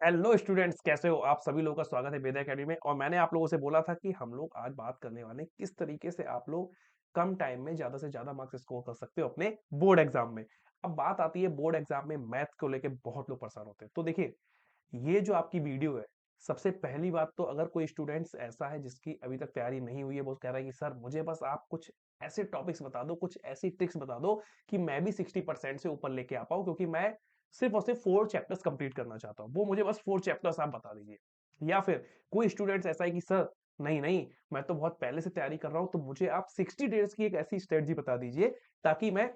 Hello students, कैसे हो आप? सभी लोगों का स्वागत है वेदा एकेडमी में। और मैंने आप लोगों से बोला था कि हम लोग आज बात करने वाले हैं किस तरीके से आप लोग कम टाइम में ज्यादा से ज्यादा मार्क्स स्कोर कर सकते हो अपने बोर्ड एग्जाम में। अब बात आती है बोर्ड एग्जाम में मैथ को लेके बहुत लोग परेशान होते हैं। तो देखिए, ये जो आपकी वीडियो है, सबसे पहली बात तो अगर कोई स्टूडेंट्स ऐसा है जिसकी अभी तक तैयारी नहीं हुई है, वो कह रहा है कि सर मुझे बस आप कुछ ऐसे टॉपिक्स बता दो, कुछ ऐसी ट्रिक्स बता दो कि मैं भी 60% से ऊपर लेके आ पाऊं, क्योंकि मैं सिर्फ और सिर्फ 4 चैप्टर्स कंप्लीट करना चाहता हूं। वो मुझे बस 4 चैप्टर्स आप बता दीजिए। या फिर कोई स्टूडेंट्स ऐसा है कि सर नहीं नहीं, मैं तो बहुत पहले से तैयारी कर रहा हूं, तो मुझे आप 60 डेज की एक ऐसी स्ट्रेटजी बता दीजिए ताकि मैं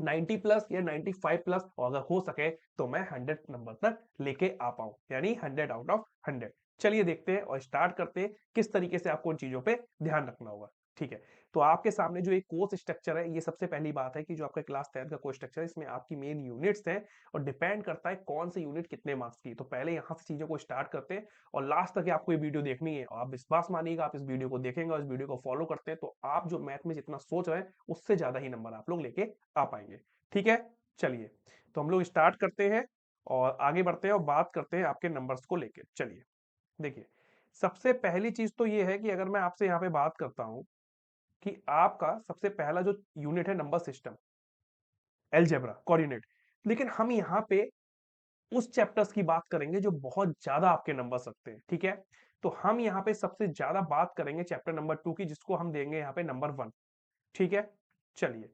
90 प्लस या 95 प्लस, और अगर हो सके तो मैं 100 नंबर तक लेके आ पाऊं, यानी 100 आउट ऑफ 100। चलिए देखते हैं और स्टार्ट करते हैं किस तरीके से आपको उन चीजों पे ध्यान रखना होगा। ठीक है, तो आपके सामने जो एक कोर्स स्ट्रक्चर है, ये सबसे पहली बात है कि जो आपका क्लास 10 का कोर्स स्ट्रक्चर है, इसमें आपकी मेन यूनिट्स हैं और डिपेंड करता है कौन से यूनिट कितने मार्क्स की। तो पहले यहाँ से चीजों को स्टार्ट करते हैं और लास्ट तक आपको ये वीडियो देखनी है। और आप विश्वास मानिएगा, आप इस वीडियो को देखेंगे और इस वीडियो को फॉलो करते हैं तो आप जो मैथ में जितना सोच रहे हैं उससे ज्यादा ही नंबर आप लोग लेके आ पाएंगे। ठीक है, चलिए तो हम लोग स्टार्ट करते हैं और आगे बढ़ते हैं और बात करते हैं आपके नंबर्स को लेके। चलिए देखिए, सबसे पहली चीज तो ये है कि अगर मैं आपसे यहाँ पे बात करता हूं कि आपका सबसे पहला जो यूनिट है नंबर सिस्टम, अलजेब्रा कोऑर्डिनेट। लेकिन हम यहाँ पे उस चैप्टर्स की बात करेंगे जो बहुत ज्यादा आपके नंबर रखते हैं। ठीक है, तो हम यहाँ पे सबसे ज्यादा बात करेंगे चैप्टर नंबर 2 की, जिसको हम देंगे यहाँ पे नंबर 1। ठीक है, चलिए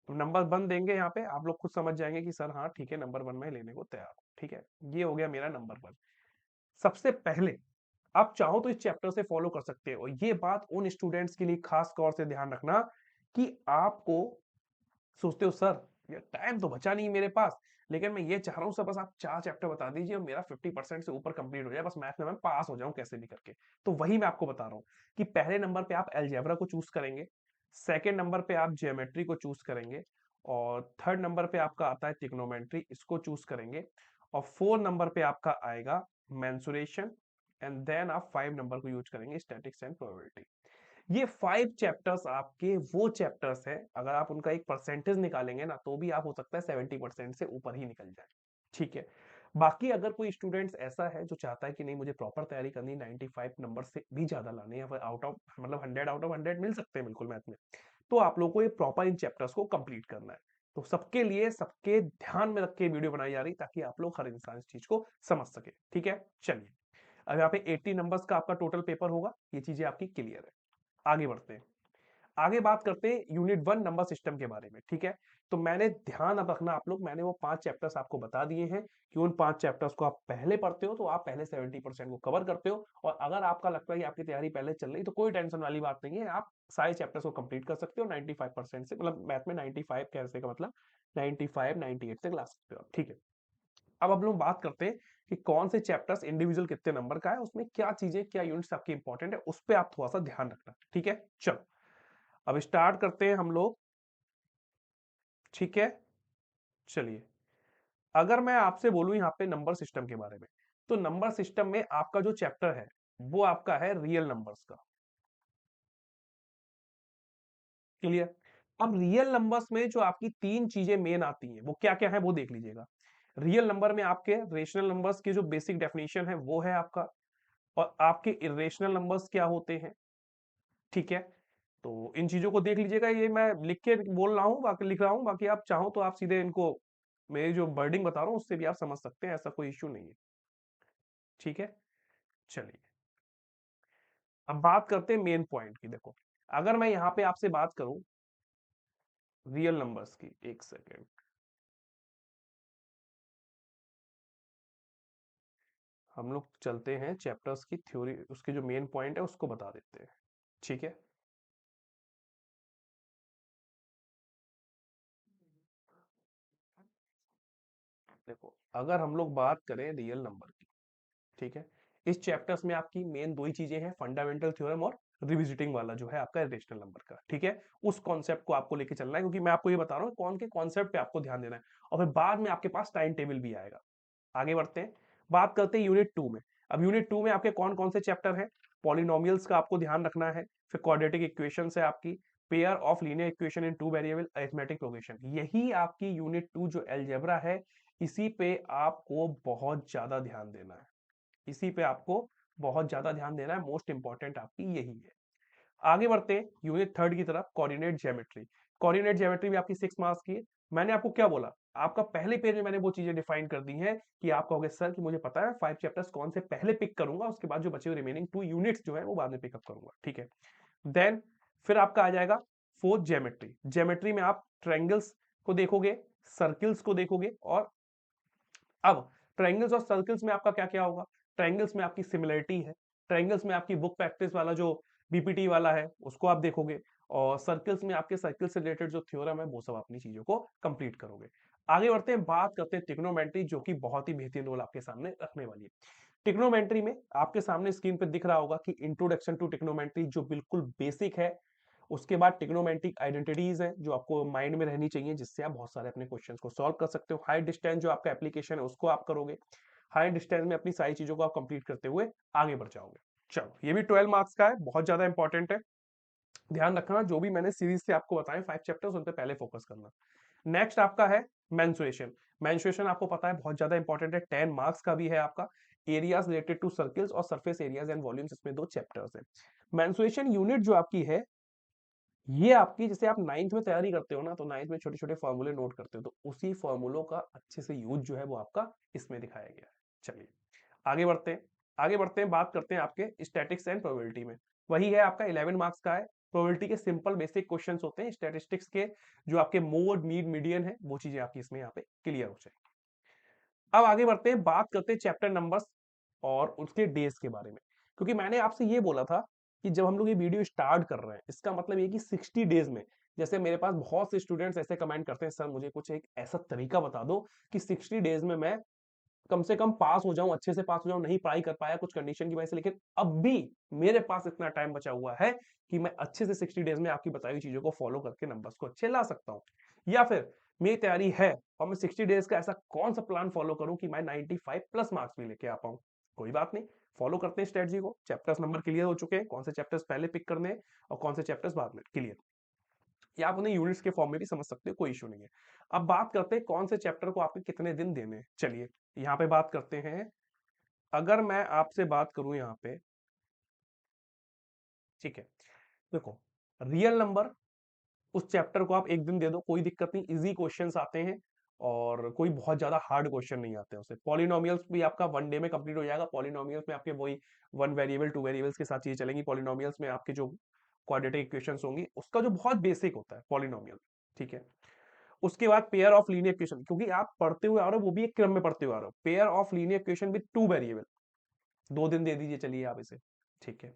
तो नंबर 1 देंगे यहाँ पे, आप लोग खुद समझ जाएंगे कि सर हाँ ठीक है, नंबर 1 में लेने को तैयार हूं। ठीक है, ये हो गया मेरा नंबर 1। सबसे पहले आप चाहो तो इस चैप्टर से फॉलो कर सकते हो। ये बात उन स्टूडेंट्स के लिए खास तौर से ध्यान रखना कि आपको सोचते हो सर ये टाइम तो बचा नहीं मेरे पास, लेकिन मैं ये चाह रहा हूँ सर बस आप 4 चैप्टर बता दीजिए और मेरा 50% से ऊपर कंप्लीट हो जाए, बस मैथ में मैं पास हो जाऊं कैसे भी करके। तो वही मैं आपको बता रहा हूँ कि पहले नंबर पे आप अलजेब्रा को चूज करेंगे, सेकेंड नंबर पे आप ज्योमेट्री को चूज करेंगे, और थर्ड नंबर पे आपका आता है ट्रिग्नोमेट्री, इसको चूज करेंगे, और फोर्थ नंबर पे आपका आएगा मेंसुरेशन, एंड देन आप 5 नंबर को यूज करेंगे स्टैटिक्स एंड प्रोबेबिलिटी। ये 5 चैप्टर्स आपके वो चैप्टर्स हैं, अगर आप उनका एक परसेंटेज निकालेंगे ना तो भी आप हो सकता है 70% से ऊपर ही निकल जाए। ठीक है, बाकी अगर कोई स्टूडेंट्स ऐसा है जो चाहता है कि नहीं मुझे प्रॉपर तैयारी करनी, 95 नंबर से भी ज्यादा लाने, या फिर आउट ऑफ मतलब 100 आउट ऑफ 100 मिल सकते हैं बिल्कुल मैथ में, तो आप लोगों को ये प्रॉपर इन चैप्टर्स को कंप्लीट करना है। तो सबके लिए सबके ध्यान में रख के वीडियो बनाई जा रही ताकि आप लोग हर इंसान इस चीज को समझ सके। ठीक है, चलिए अब यहाँ पे 80 नंबर्स का आपका टोटल पेपर होगा, ये चीजें आपकी क्लियर है। आगे बढ़ते हैं, आगे बात करते हैं यूनिट 1 नंबर सिस्टम के बारे में। ठीक है, तो मैंने ध्यान अब रखना आप लोग, मैंने वो 5 चैप्टर्स आपको बता दिए हैं कि उन 5 चैप्टर्स को आप पहले पढ़ते हो तो आप पहले 70% को कवर करते हो। और अगर आपका लगता है कि आपकी तैयारी पहले चल रही तो कोई टेंशन वाली बात नहीं है, आप सारे चैप्टर्स को कंप्लीट कर सकते हो 95% से, मतलब मैथ में 95 कैसे का मतलब 95 98 तक ला सकते हो। ठीक है, अब हम लोग बात करते हैं कि कौन से चैप्टर्स इंडिविजुअल कितने नंबर का है, उसमें क्या चीजें क्या यूनिट्स आपकी इंपॉर्टेंट है, उस पर आप थोड़ा सा ध्यान रखना। ठीक है, चलो अब स्टार्ट करते हैं हम लोग। ठीक है, चलिए अगर मैं आपसे बोलूं यहाँ पे नंबर सिस्टम के बारे में, तो नंबर सिस्टम में आपका जो चैप्टर है वो आपका है रियल नंबर्स का। क्लियर? अब रियल नंबर्स में जो आपकी 3 चीजें मेन आती हैं वो क्या क्या है वो देख लीजिएगा। रियल नंबर में आपके रेशनल नंबर्स की जो बेसिक डेफिनेशन है वो है आपका, और आपके इरेशनल नंबर्स क्या होते हैं। ठीक है, तो इन चीजों को देख लीजिएगा, ये मैं लिख के बोल रहा हूँ, बाकी लिख रहा हूँ, बाकी आप चाहो तो आप सीधे इनको मेरी जो वर्डिंग बता रहा हूँ उससे भी आप समझ सकते हैं, ऐसा कोई इश्यू नहीं है। ठीक है, चलिए अब बात करते हैं मेन पॉइंट की। देखो, अगर मैं यहाँ पे आपसे बात करूं रियल नंबर्स की, एक सेकेंड, हम लोग चलते हैं चैप्टर्स की थ्योरी, उसके जो मेन पॉइंट है उसको बता देते हैं। ठीक है, देखो अगर हम लोग बात करें रियल नंबर की, ठीक है, इस चैप्टर्स में आपकी मेन दो ही चीजें हैं, फंडामेंटल थ्योरम और रिविजिटिंग वाला जो है आपका रेशनल नंबर का। ठीक है, उस कॉन्सेप्ट को आपको लेके चलना है, क्योंकि मैं आपको ये बता रहा हूँ कौन के कॉन्सेप्ट पे आपको ध्यान देना है, और फिर बाद में आपके पास टाइम टेबल भी आएगा। आगे बढ़ते हैं, बात करते हैं यूनिट 2 में। अब यूनिट 2 में आपके कौन कौन से चैप्टर हैं? पॉलिनोमियल्स का आपको ध्यान रखना है, फिर क्वाड्रेटिक इक्वेशंस है आपकी, pair of linear equation in 2 variable, arithmetic progression. यही आपकी यूनिट 2 जो अलजेब्रा है, इसी पे आपको बहुत ज्यादा ध्यान देना है, इसी पे आपको बहुत ज्यादा ध्यान देना है, मोस्ट इंपॉर्टेंट आपकी यही है। आगे बढ़ते हैं यूनिट थर्ड की तरफ, कोऑर्डिनेट ज्योमेट्री। कोऑर्डिनेट ज्योमेट्री भी आपकी 6 मार्क्स की है। मैंने आपको क्या बोला, आपका पहले पेज में मैंने वो चीजें डिफाइन कर दी हैं कि आप कहोगे सर कि मुझे पता है 5 चैप्टर्स कौन से पहले पिक करूंगा, उसके बाद जो बचे हुए रिमेनिंग 2 यूनिट्स जो है वो बाद में पिकअप करूंगा, ठीक है। देन फिर आपका आ जाएगा फोर्थ ज्योमेट्री। ज्योमेट्री में आप ट्रायंगल्स को देखोगे, सर्किल्स को देखोगे, और अब ट्रायंगल्स और सर्कल्स में आपका क्या क्या होगा। ट्रायंगल्स में आपकी सिमिलरिटी है, ट्रायंगल्स में आपकी बुक प्रैक्टिस वाला जो बीपीटी वाला है उसको आप देखोगे, और सर्कल्स में आपके सर्कल से रिलेटेड जो थ्योरम है वो सब अपनी चीजों को कंप्लीट करोगे। आगे बढ़ते हैं, बात करते हैं ट्रिग्नोमेट्री, जो कि बहुत ही बेहतरीन रोल आपके सामने रखने वाली है। ट्रिग्नोमेट्री में आपके सामने स्क्रीन पे दिख रहा होगा कि इंट्रोडक्शन टू ट्रिग्नोमेट्री जो बिल्कुल बेसिक है, उसके बाद ट्रिग्नोमेट्रिक आइडेंटिटीज है जो आपको माइंड में रहनी चाहिए, जिससे आप बहुत सारे अपने क्वेश्चंस को सॉल्व कर सकते हो। हाई डिस्टेंस जो आपका एप्लीकेशन है उसको आप करोगे, हाई डिस्टेंस में अपनी सारी चीजों को आप कंप्लीट करते हुए आगे बढ़ जाओगे। चलो ये भी 12 मार्क्स का है, बहुत ज्यादा इंपॉर्टेंट है। ध्यान रखना जो भी मैंने सीरीज से आपको बताए 5 चैप्टर्स, उन पे पहले फोकस करना। नेक्स्ट आपका है मेंसुरेशन। मेंसुरेशन आपको पता है बहुत ज्यादा इंपॉर्टेंट है, 10 मार्क्स का भी है आपका। एरियाज रिलेटेड टू सर्कल्स और सरफेस एरियाज एंड वॉल्यूम्स, इसमें 2 चैप्टर्स है। मेंसुरेशन यूनिट जो आपकी है, ये आपकी जैसे आप 9th में तैयारी करते हो ना, तो 9th में छोटे छोटे फॉर्मूले नोट करते हो, तो उसी फॉर्मूलों का अच्छे से यूज जो है वो आपका इसमें दिखाया गया है। चलिए आगे बढ़ते हैं, आगे बढ़ते हैं, बात करते हैं आपके स्टैटिक्स एंड प्रोबेबिलिटी में। वही है आपका 11 मार्क्स का है। प्रोबेबिलिटी के सिंपल बेसिक क्वेश्चंस होते हैं, स्टैटिस्टिक्स के जो आपके मोड मीन मीडियन है वो चीजें आपकी इसमें यहाँ पे क्लियर हो जाएगी। अब आगे बढ़ते हैं, बात करते हैं चैप्टर नंबर्स और उसके डेज के बारे में। क्योंकि मैंने आपसे ये बोला था कि जब हम लोग ये वीडियो स्टार्ट कर रहे हैं, इसका मतलब ये कि 60 डेज में, जैसे मेरे पास बहुत से स्टूडेंट्स ऐसे कमेंट करते हैं सर मुझे कुछ एक ऐसा तरीका बता दो कि 60 डेज में मैं कम से कम पास हो जाऊं, अच्छे से पास हो जाऊं, नहीं पढ़ाई कर पाया कुछ कंडीशन की वजह से, लेकिन अब भी मेरे पास इतना टाइम बचा हुआ है कि मैं अच्छे से 60 डेज में आपकी बताई हुई चीजों को फॉलो करके नंबर्स को अच्छे ला सकता हूं। या फिर मेरी तैयारी है और मैं 60 डेज का ऐसा कौन सा प्लान फॉलो करूं कि मैं 95+ मार्क्स भी लेके आ पाऊं। कोई बात नहीं, फॉलो करते हैं स्ट्रेटजी को। चैप्टर्स नंबर क्लियर हो चुके हैं, कौन से चैप्टर्स पहले पिक करने हैं और कौन से चैप्टर्स बाद में, क्लियर। या आप उन्हें यूनिट्स के फॉर्म में भी समझ सकते हो, कोई इशू नहीं है। अब बात करते हैं कौन से चैप्टर को आपके कितने दिन देने हैं। चलिए यहाँ पे बात करते हैं। अगर मैं आपसे बात करूं यहाँ पे, ठीक है, देखो, रियल नंबर उस चैप्टर को आप एक दिन दे दो, कोई दिक्कत नहीं, इजी क्वेश्चंस आते हैं और कोई बहुत ज्यादा हार्ड क्वेश्चन नहीं आते हैं उसे। पॉलिनोमियल्स भी आपका 1 डे में कंप्लीट हो जाएगा। पॉलिनोमियल्स में आपके वही 1 वेरिएबल 2 वेरिएबल्स के साथ चीजें चलेंगी। पॉलिनोमियल्स में आपके जो क्वाड्रेटिक इक्वेशंस होंगी उसका जो बहुत बेसिक होता है पॉलिनोमियल, ठीक है। उसके बाद पेयर ऑफ लीनियर इक्वेशन, क्योंकि आप पढ़ते हुए आ रहे हो, वो भी एक क्रम में पढ़ते हुए आ रहे हो। Pair of linear equation with 2 variable, 2 दिन दे दीजिए चलिए आप इसे, ठीक है।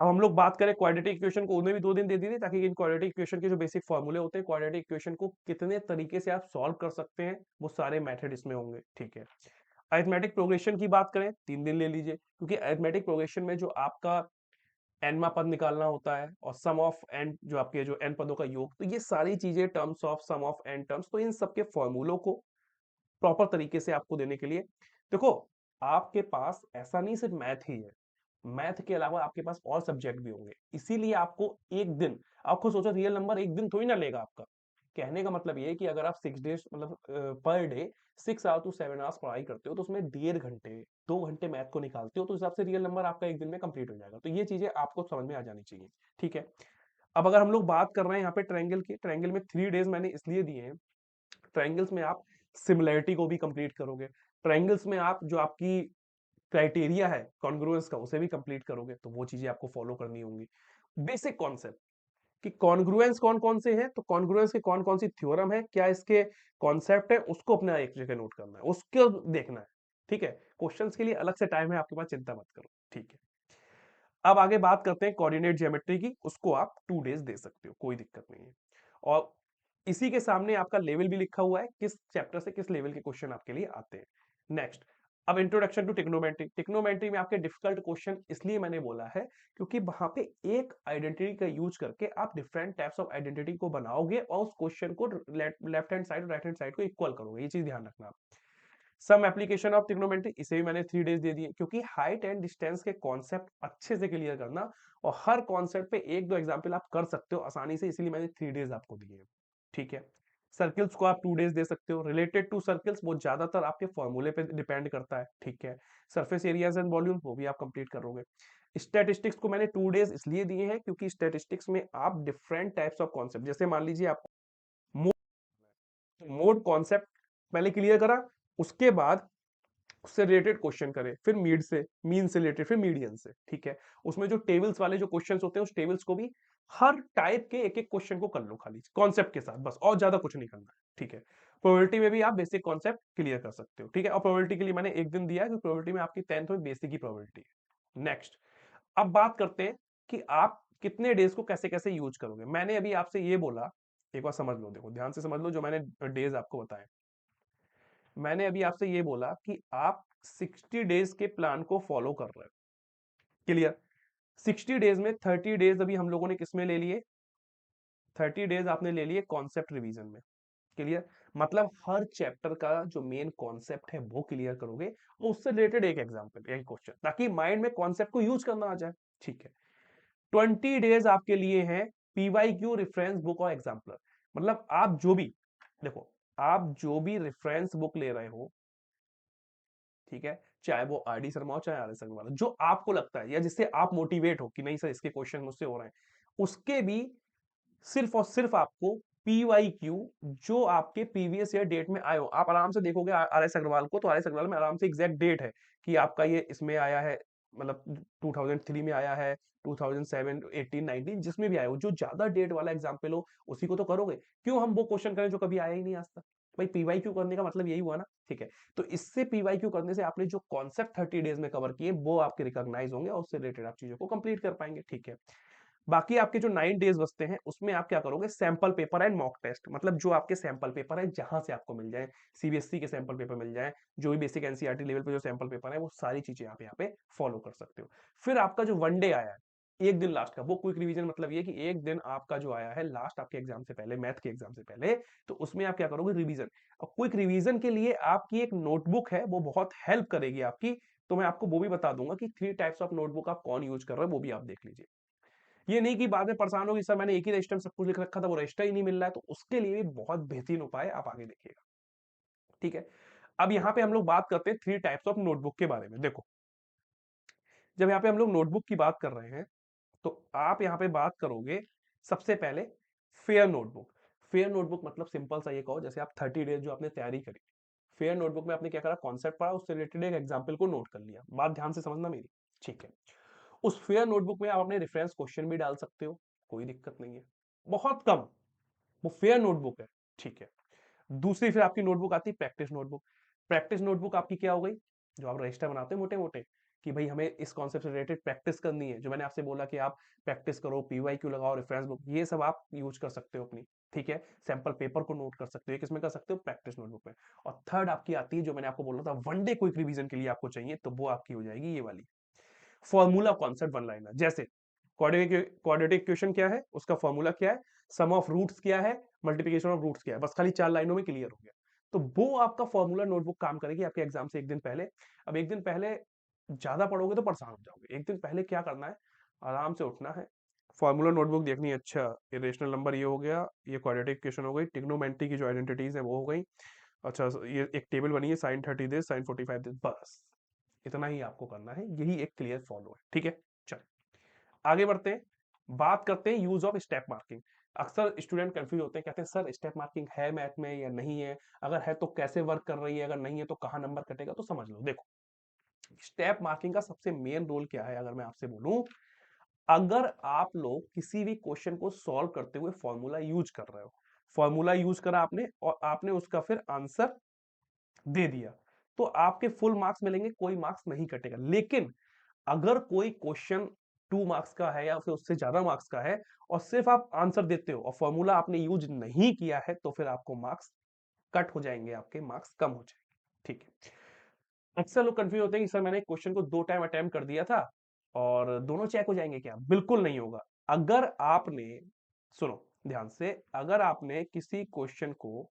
अब हम लोग बात करें क्वाड्रेटिक इक्वेशन को, उन्हें भी 2 दिन दे दीजिए, ताकि इन क्वाड्रेटिक इक्वेशन के जो बेसिक फॉर्मूले होते हैं, क्वाड्रेटिक इक्वेशन को कितने तरीके से आप सॉल्व कर सकते हैं, वो सारे मेथड इसमें होंगे, ठीक है। अरिथमेटिक प्रोग्रेशन की बात करें, 3 दिन ले लीजिए, क्योंकि अरिथमेटिक प्रोग्रेशन में जो आपका एनवा पद निकालना होता है और सम ऑफ एन, जो आपके जो एन पदों का योग, तो ये सारी चीजें terms of sum of n terms, तो इन सबके फॉर्मूलों को प्रॉपर तरीके से आपको देने के लिए, देखो, आपके पास ऐसा नहीं सिर्फ मैथ ही है, मैथ के अलावा आपके पास और सब्जेक्ट भी होंगे, इसीलिए आपको एक दिन, आपको सोचो रियल नंबर एक दिन थोड़ी ना लेगा आपका। कहने का मतलब ये है कि अगर आप 6 डेज मतलब per day 6 hours to 7 hours पढ़ाई करते हो, तो उसमें 1.5 घंटे 2 घंटे मैथ को निकालते हो, तो उस हिसाब से रियल नंबर आपका एक दिन में कंप्लीट हो जाएगा। तो ये चीजें आपको समझ में आ जानी चाहिए, ठीक है। अब अगर हम लोग बात कर रहे हैं यहाँ पे ट्रायंगल की, ट्रायंगल में 3 डेज मैंने इसलिए दिए हैं, ट्रायंगल्स में आप सिमिलैरिटी को भी कंप्लीट करोगे, ट्रायंगल्स में आप जो आपकी क्राइटेरिया है कॉन्ग्रुएंस का उसे भी कंप्लीट करोगे, तो वो चीजें आपको फॉलो करनी होंगी। बेसिक कॉन्सेप्ट कि कॉन्ग्रुएंस कौन कौन से हैं, तो कॉन्ग्रुएंस के कौन कौन सी थ्योरम है, क्या इसके कॉन्सेप्ट है, उसको अपना एक जगह नोट करना है, उसको देखना है, ठीक है। क्वेश्चंस के लिए अलग से टाइम है आपके पास, चिंता मत करो, ठीक है। अब आगे बात करते हैं कोऑर्डिनेट ज्योमेट्री की, उसको आप 2 डेज दे सकते हो, कोई दिक्कत नहीं है। और इसी के सामने आपका लेवल भी लिखा हुआ है, किस चैप्टर से किस लेवल के क्वेश्चन आपके लिए आते हैं। नेक्स्ट, अब इंट्रोडक्शन टू टिग्नोमेट्री। टिग्नोमेट्री में आपके डिफिकल्ट क्वेश्चन इसलिए मैंने बोला है क्योंकि वहां पे एक आइडेंटिटी का यूज करके आप डिफरेंट टाइप्स ऑफ आइडेंटिटी को बनाओगे और उस क्वेश्चन को लेफ्ट हैंड साइड और राइट हैंड साइड को इक्वल करोगे, ये चीज ध्यान रखना आप। सम एप्लीकेशन ऑफ ट्रिग्नोमेट्री, इसे भी मैंने 3 डेज दे दिए, क्योंकि हाइट एंड डिस्टेंस के कॉन्सेप्ट अच्छे से क्लियर करना, और हर कॉन्सेप्ट पे 1-2 एग्जाम्पल आप कर सकते हो आसानी से, इसीलिए मैंने 3 डेज आपको दिए, ठीक है। सर्किल्स को आप 2 डेज दे सकते हो। रिलेटेड टू सर्किल्स वो ज्यादातर आपके फॉर्मूले पे डिपेंड करता है, ठीक है। सरफेस एरियाज एंड वॉल्यूम वो भी आप कंप्लीट करोगे। स्टैटिस्टिक्स को मैंने 2 डेज इसलिए दिए हैं क्योंकि स्टैटिस्टिक्स में आप डिफरेंट टाइप्स ऑफ कॉन्सेप्ट, जैसे मान लीजिए आप मोड कॉन्सेप्ट पहले क्लियर करा, उसके बाद उससे रिलेटेड क्वेश्चन करे, फिर मीड से मीन से रिलेटेड, फिर मीडियन से, ठीक है। उसमें जो टेबल्स वाले जो क्वेश्चंस होते हैं उस टेबल्स को भी हर टाइप के एक एक क्वेश्चन को कर लो खाली कॉन्सेप्ट के साथ, बस और ज्यादा कुछ नहीं करना है, ठीक है। प्रोबेबिलिटी में भी आप बेसिक कॉन्सेप्ट क्लियर कर सकते हो, ठीक है। और प्रोबेबिलिटी के लिए मैंने एक दिन दिया है क्योंकि प्रोबेबिलिटी में आपकी 10th में बेसिक की प्रोबेबिलिटी है। नेक्स्ट, अब बात करते हैं कि आप कितने डेज को कैसे कैसे यूज करोगे। मैंने अभी आपसे ये बोला, एक बार समझ लो, देखो ध्यान से समझ लो जो मैंने डेज आपको बताए। मैंने अभी आपसे ये बोला कि आप 60 डेज के प्लान को फॉलो कर रहे हो, क्लियर। 60 डेज में 30 डेज अभी हम लोगों ने किसमें ले लिए, 30 डेज आपने ले लिए कॉन्सेप्ट रिवीजन में, क्लियर। मतलब हर चैप्टर का जो मेन कॉन्सेप्ट है वो क्लियर करोगे और उससे रिलेटेड एक एग्जांपल, एक क्वेश्चन, ताकि माइंड में कॉन्सेप्ट को यूज करना आ जाए, ठीक है। 20 डेज आपके लिए है पीवाईक्यू, रेफरेंस बुक और एग्जाम्पलर। मतलब आप जो भी, देखो, आप जो भी रेफरेंस बुक ले रहे हो, ठीक है, चाहे वो आर डी शर्मा हो चाहे आर एस अग्रवाल, जो आपको लगता है या जिससे आप मोटिवेट हो कि नहीं सर इसके क्वेश्चन मुझसे हो रहे हैं, उसके भी सिर्फ और सिर्फ आपको पीवाईक्यू जो आपके प्रीवियस ईयर डेट में आए हो, आप आराम से देखोगे आर एस अग्रवाल को, तो आर एस अग्रवाल में आराम से एग्जैक्ट डेट है कि आपका ये इसमें आया है, मतलब 2003 में आया है, 2007, 18, 19, जिसमें भी आया हो, जो ज्यादा डेट वाला एग्जाम्पल हो उसी को तो करोगे। क्यों हम वो क्वेश्चन करें जो कभी आया ही नहीं आज तक? भाई पीवाईक्यू करने का मतलब यही हुआ ना, ठीक है। तो इससे पीवाईक्यू करने से आपने जो कॉन्सेप्ट 30 डेज में कवर किए वो आपके रिकॉग्नाइज होंगे और उससे रिलेटेड आप चीजों को कंप्लीट कर पाएंगे, ठीक है। बाकी आपके जो 9 डेज बचते हैं उसमें आप क्या करोगे, sample paper and mock test, मतलब जो आपके सैंपल पेपर है जहां से आपको मिल जाए, सीबीएसई के सैंपल पेपर मिल जाए, जो भी बेसिक एनसीईआरटी लेवल पे जो सैंपल पेपर है वो सारी चीजें आप यहाँ पे फॉलो कर सकते हो। फिर आपका जो वनडे आया है एक दिन लास्ट का, वो क्विक रिवीजन, मतलब ये कि एक दिन आपका जो आया है लास्ट आपके एग्जाम से पहले, मैथ के एग्जाम से पहले, तो उसमें आप क्या करोगे, रिवीजन। और क्विक रिवीजन के लिए आपकी एक नोटबुक है वो बहुत हेल्प करेगी आपकी, तो मैं आपको वो भी बता दूंगा कि 3 टाइप्स ऑफ नोटबुक आप कौन यूज कर रहे हो, वो भी आप देख लीजिए। ये नहीं कि बाद में परेशान हो कि सर मैंने एक ही रजिस्टर में सब कुछ लिख रखा था, वो रजिस्टर ही नहीं मिल रहा है, तो उसके लिए भी बहुत बेहतरीन उपाय आप आगे देखिएगा, ठीक है। अब यहाँ पे हम लोग बात करते हैं 3 टाइप्स ऑफ नोटबुक के बारे में। देखो, जब यहाँ पे हम लोग नोटबुक की बात कर रहे हैं तो आप यहाँ पे बात करोगे सबसे पहले फेयर नोटबुक। फेयर नोटबुक मतलब सिंपल सा ये कहो, जैसे आप 30 डेज जो आपने तैयारी करी, फेयर नोटबुक में आपने क्या करा, कॉन्सेप्ट पढ़ा, उससे रिलेटेड एक एग्जाम्पल को नोट कर लिया, बात ध्यान से समझना मेरी, ठीक है। उस फेयर नोटबुक में आप अपने रेफरेंस क्वेश्चन भी डाल सकते हो, कोई दिक्कत नहीं है, बहुत कम, वो फेयर नोटबुक है, ठीक है। दूसरी फिर आपकी नोटबुक आती है प्रैक्टिस नोटबुक। प्रैक्टिस नोटबुक आपकी क्या हो गई, जो आप रजिस्टर बनाते हो मोटे मोटे, कि भाई हमें इस कॉन्सेप्ट से रिलेटेड प्रैक्टिस करनी है, जो मैंने आपसे बोला कि आप प्रैक्टिस करो, पीवाईक्यू लगाओ, रेफरेंस बुक, ये सब आप यूज कर सकते हो अपनी, ठीक है। सैंपल पेपर को नोट कर सकते हो, ये किसमें कर सकते हो, प्रैक्टिस नोटबुक में। और थर्ड आपकी आती है जो मैंने आपको बोला था वनडे क्विक रिवीजन के लिए आपको चाहिए, तो वो आपकी हो जाएगी ये वाली फॉर्मूला कॉन्सेप्ट वन लाइनर। जैसे क्वाड्रेटिक इक्वेशन क्या है, उसका फॉर्मूला क्या है, सम ऑफ रूट्स क्या है, मल्टीप्लिकेशन ऑफ रूट्स क्या है, बस खाली 4 लाइनों में क्लियर हो गया। तो वो आपका फॉर्मूला नोटबुक काम करेगी आपके एग्जाम से एक दिन पहले। अब एक दिन पहले ज्यादा पढ़ोगे तो परेशान हो जाओगे, एक दिन पहले क्या करना है, आराम से उठना है, फॉर्मूला नोटबुक देखनी है, अच्छा ये रेशनल नंबर ये हो गया, ये क्वाड्रेटिक इक्वेशन हो गई, ट्रिग्नोमेट्री की जो आइडेंटिटीज है वो हो गई, अच्छा ये एक टेबल बनी है, साइन 30 दिस, साइन 45 दिस, बस इतना ही आपको करना है, यही एक क्लियर फॉलो है, ठीक है। चल आगे बढ़ते हैं, बात करते हैं यूज ऑफ स्टेप मार्किंग। अक्सर स्टूडेंट कंफ्यूज होते हैं, कहते हैं सर स्टेप मार्किंग है मैथ में या नहीं है, अगर है तो कैसे वर्क कर रही है, अगर नहीं है तो कहां नंबर कटेगा, तो समझ लो। देखो, स्टेप मार्किंग का सबसे मेन रोल क्या है, अगर मैं आपसे बोलूं, अगर आप लोग किसी भी क्वेश्चन को सॉल्व करते हुए फॉर्मूला यूज कर रहे हो, फॉर्मूला यूज करा आपने और आपने उसका फिर आंसर दे दिया, तो आपके फुल मार्क्स मिलेंगे, कोई मार्क्स नहीं कटेगा। लेकिन अगर कोई क्वेश्चन 2 मार्क्स का है या फिर उससे ज्यादा मार्क्स का है और सिर्फ आप आंसर देते हो और फॉर्मूला आपने यूज नहीं किया है, तो फिर आपको मार्क्स कट हो जाएंगे, आपके मार्क्स कम हो जाएंगे, ठीक है। अक्सर लोग कंफ्यूज होते हैं कि सर मैंने क्वेश्चन को 2 टाइम अटेम्प्ट कर दिया था और दोनों चेक हो जाएंगे क्या, बिल्कुल नहीं होगा। अगर आपने, सुनो ध्यान से, अगर आपने किसी क्वेश्चन को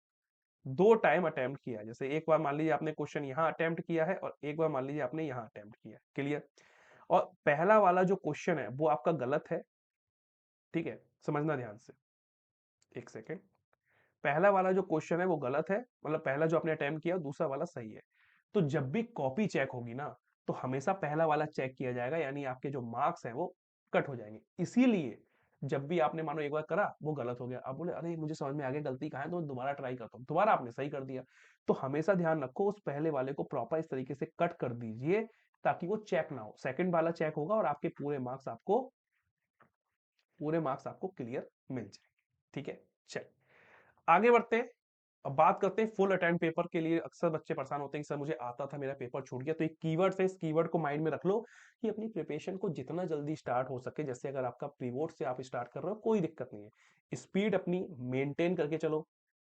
2 टाइम अटेम्प्ट किया, जैसे एक बार मान लीजिए आपने क्वेश्चन यहां अटेम्प्ट किया है और एक बार मान लीजिए आपने यहां अटेम्प्ट किया, क्लियर। और पहला वाला जो क्वेश्चन है वो आपका गलत है, ठीक है, समझना ध्यान से, एक सेकेंड, पहला वाला जो क्वेश्चन है वो गलत है, मतलब पहला जो आपने अटेम्प्ट किया दूसरा वाला सही है। तो जब भी कॉपी चेक होगी ना, तो हमेशा पहला वाला चेक किया जाएगा, यानी आपके जो मार्क्स हैं वो कट हो जाएंगे। इसीलिए जब भी आपने मानो एक बार करा वो गलत हो गया, आप बोले अरे मुझे समझ में आ गया गलती कहाँ है, तो मैं दोबारा ट्राई करता हूँ, दोबारा आपने सही कर दिया। तो हमेशा ध्यान रखो उस पहले वाले को प्रॉपर इस तरीके से कट कर दीजिए ताकि वो चेक ना हो। सेकंड वाला चेक होगा और आपके पूरे मार्क्स आपको क्लियर मिल जाए। ठीक है, चल आगे बढ़ते हैं। अब बात करते हैं फुल अटेम्प्ट पेपर के लिए। अक्सर बच्चे परेशान होते हैं कि सर मुझे आता था, मेरा पेपर छूट गया। तो एक कीवर्ड है, इस कीवर्ड को माइंड में रख लो कि अपनी प्रिपरेशन को जितना जल्दी स्टार्ट हो सके, जैसे अगर आपका प्री बोर्ड से आप स्टार्ट कर रहे हो कोई दिक्कत नहीं है, स्पीड अपनी मेंटेन करके चलो।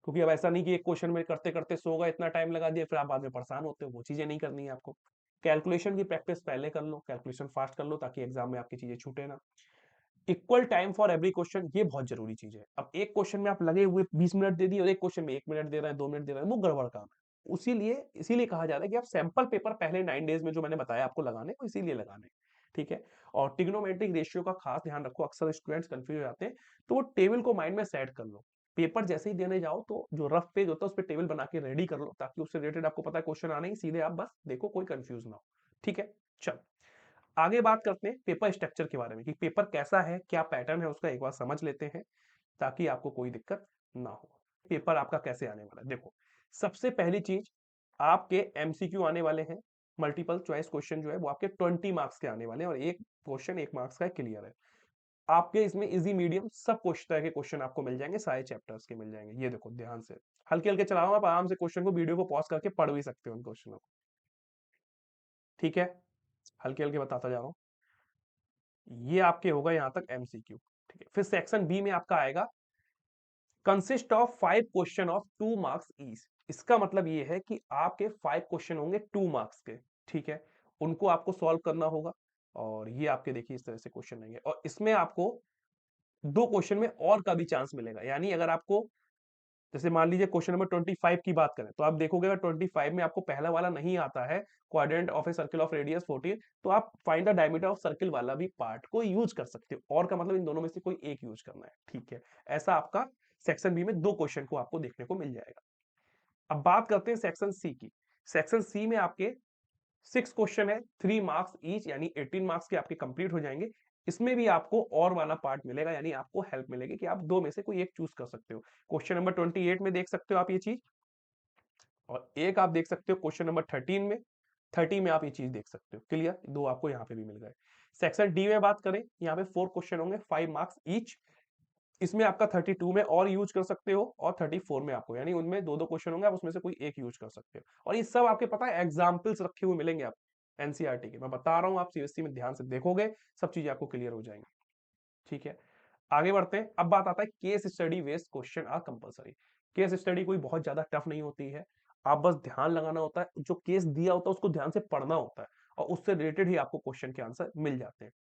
क्योंकि अब ऐसा नहीं कि एक क्वेश्चन में करते करते सो गए, इतना टाइम लगा दिया, फिर आप बाद में परेशान होते हो, वो चीजें नहीं करनी है आपको। कैलकुलेशन की प्रैक्टिस पहले कर लो, कैलकुलेशन फास्ट कर लो ताकि एग्जाम में आपकी चीजें छूटे ना। Equal time for every question, ये बहुत जरूरी चीज है। अब एक क्वेश्चन में आप लगे हुए 20 मिनट दे दिए और एक क्वेश्चन में 1 मिनट दे रहे हैं, 2 मिनट दे रहे हैं, वो गड़बड़ काम है। इसीलिए कहा जाता है कि आप सैंपल पेपर पहले 9 डेज में जो मैंने बताया आपको लगाने, वो इसीलिए लगाने। ठीक है, और ट्रिग्नोमेट्रिक रेशियो का खास ध्यान रखो, अक्सर स्टूडेंट्स कंफ्यूज हो जाते हैं। तो वो टेबल को माइंड में सेट कर लो, पेपर जैसे ही देने जाओ तो जो रफ पेज होता है उस पर टेबल बना के रेडी कर लो, ताकि उससे रिलेटेड आपको पता है क्वेश्चन आने ही, सीधे आप बस देखो, कोई कंफ्यूज ना हो। ठीक है, चल आगे बात करते हैं पेपर स्ट्रक्चर के बारे में कि पेपर कैसा है, क्या पैटर्न है उसका, एक बार समझ लेते हैं ताकि आपको कोई दिक्कत ना हो। पेपर आपका कैसे आने वाला है, देखो सबसे पहली चीज, आपके एमसीक्यू आने वाले हैं। मल्टीपल चॉइस क्वेश्चन जो है वो आपके 20 मार्क्स के आने वाले हैं और एक क्वेश्चन 1 मार्क्स का क्लियर है। आपके इसमें इजी मीडियम सब कुछ तरह के क्वेश्चन आपको मिल जाएंगे, सारे चैप्टर्स के मिल जाएंगे। ये देखो ध्यान से, हल्के हल्के चलाओ, आप आराम से क्वेश्चन को, वीडियो को पॉज करके पढ़ भी सकते हो उन क्वेश्चनों को। ठीक है, हल्के हल्के बताता जा रहा हूँ। ये आपके होगा यहाँ तक एमसीक्यू। ठीक है, फिर सेक्शन बी में आपका आएगा consist of 5 question of 2 marks each. इसका मतलब ये है कि आपके 5 क्वेश्चन होंगे 2 मार्क्स के। ठीक है, उनको आपको सॉल्व करना होगा और ये आपके देखिए इस तरह से क्वेश्चन रहेंगे और इसमें आपको 2 क्वेश्चन में और का भी चांस मिलेगा। यानी अगर आपको, जैसे मान लीजिए क्वेश्चन नंबर 25 की बात करें, तो आप देखोगे अगर 25 में आपको पहला वाला नहीं आता है, quadrant of a circle of radius 14, तो आप find the diameter of circle वाला भी पार्ट को यूज कर सकते हो। और का मतलब इन दोनों में से कोई एक यूज करना है। ठीक है, ऐसा आपका सेक्शन बी में 2 क्वेश्चन को आपको देखने को मिल जाएगा। अब बात करते हैं सेक्शन सी की। सेक्शन सी में आपके 6 क्वेश्चन है, 3 मार्क्स ईच, यानी 18 मार्क्स के आपके कंप्लीट हो जाएंगे। इसमें भी आपको और वाला पार्ट मिलेगा, यानी आपको हेल्प मिलेगी कि आप दो में से कोई एक चूज कर सकते हो। क्वेश्चन नंबर 28 में देख सकते हो आप ये चीज, और एक आप देख सकते हो क्वेश्चन नंबर 13 में, 30 में आप ये चीज देख सकते हो। क्लियर, दो आपको यहाँ पे भी मिल गए। सेक्शन डी में बात करें, यहाँ पे 4 क्वेश्चन होंगे, 5 मार्क्स ईच। इसमें आपका 32 में और यूज कर सकते हो और 34 में आपको, यानी उनमें दो दो क्वेश्चन होंगे, आप उसमें से कोई एक यूज कर सकते हो। और ये सब आपके पता है एग्जाम्पल्स रखे हुए मिलेंगे आप एनसीईआरटी के, मैं बता रहा हूँ, आप सीबीएसई में ध्यान से देखोगे सब चीजें आपको क्लियर हो जाएंगी। ठीक है, आगे बढ़ते हैं। अब बात आता है case study based question are compulsory. Case study कोई बहुत ज्यादा टफ नहीं होती है, आप बस ध्यान लगाना होता है, जो केस दिया होता है उसको ध्यान से पढ़ना होता है और उससे रिलेटेड ही आपको क्वेश्चन के आंसर मिल जाते हैं।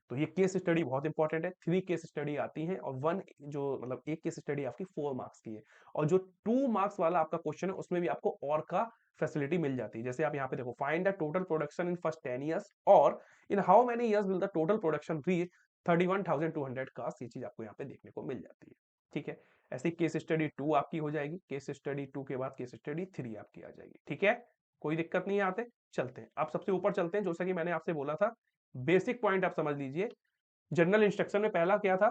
तो ये केस स्टडी बहुत इंपॉर्टेंट है। 3 केस स्टडी आती है और वन जो मतलब एक केस स्टडी आपकी 4 मार्क्स की है, और जो 2 मार्क्स वाला आपका क्वेश्चन है उसमें भी आपको और का फैसिलिटी मिल जाती है। जैसे आप यहाँ पे देखो, find the total production in first 10 years और in how many years will the total production reach 31,200 का, ये चीज आपको यहाँ पे देखने को मिल जाती है। ठीक है, ऐसे केस स्टडी 2 आपकी हो जाएगी, केस स्टडी 2 के बाद केस स्टडी 3 आपकी आ जाएगी। ठीक है, कोई दिक्कत नहीं आते। चलते हैं, आप सबसे ऊपर चलते हैं, जैसा कि मैंने आपसे बोला था, बेसिक पॉइंट आप समझ लीजिए। जनरल इंस्ट्रक्शन में पहला क्या था,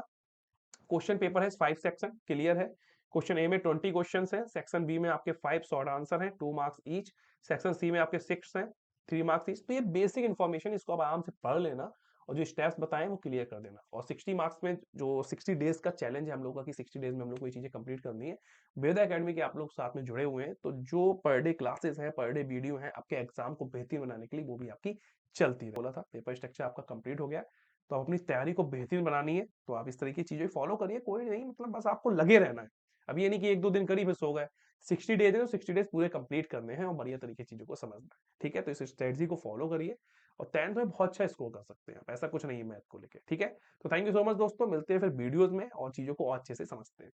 क्वेश्चन पेपर है 5 सेक्शन, क्लियर है। क्वेश्चन ए में 20 क्वेश्चन है, सेक्शन बी में आपके 5 शॉर्ट आंसर हैं 2 मार्क्स ईच, सेक्शन सी में आपके 6 हैं 3 मार्क्स ईच। तो ये बेसिक इन्फॉर्मेशन, इसको आप आराम से पढ़ लेना और जो स्टेप्स बताएं वो क्लियर कर देना। और 60 मार्क्स में जो 60 डेज का चैलेंज है हम लोगों का, कि 60 डेज में हम लोग को ये चीजें कंप्लीट करनी है। वेदा एकेडमी के आप लोग साथ में जुड़े हुए हैं, तो जो पर डे क्लासेस हैं, पर डे वीडियो हैं, आपके एग्जाम को बेहतरीन बनाने के लिए वो भी आपकी चलती है। बोला था पेपर स्ट्रक्चर आपका कंप्लीट हो गया, तो अपनी तैयारी को बेहतरीन बनानी है तो आप इस तरह की चीजें फॉलो करिए। कोई नहीं, मतलब बस आपको लगे रहना है। अब ये नहीं कि एक दो दिन करी फिर सो गए। 60 डेज है तो 60 डेज पूरे कंप्लीट करने हैं और बढ़िया तरीके चीजों को समझना है। ठीक है, तो इस स्ट्रेटजी को फॉलो करिए और 10th में बहुत अच्छा स्कोर कर सकते हैं आप, ऐसा कुछ नहीं है मैथ को लेकर। ठीक है, तो थैंक यू सो मच दोस्तों, मिलते हैं फिर वीडियोज में और चीजों को और अच्छे से समझते हैं।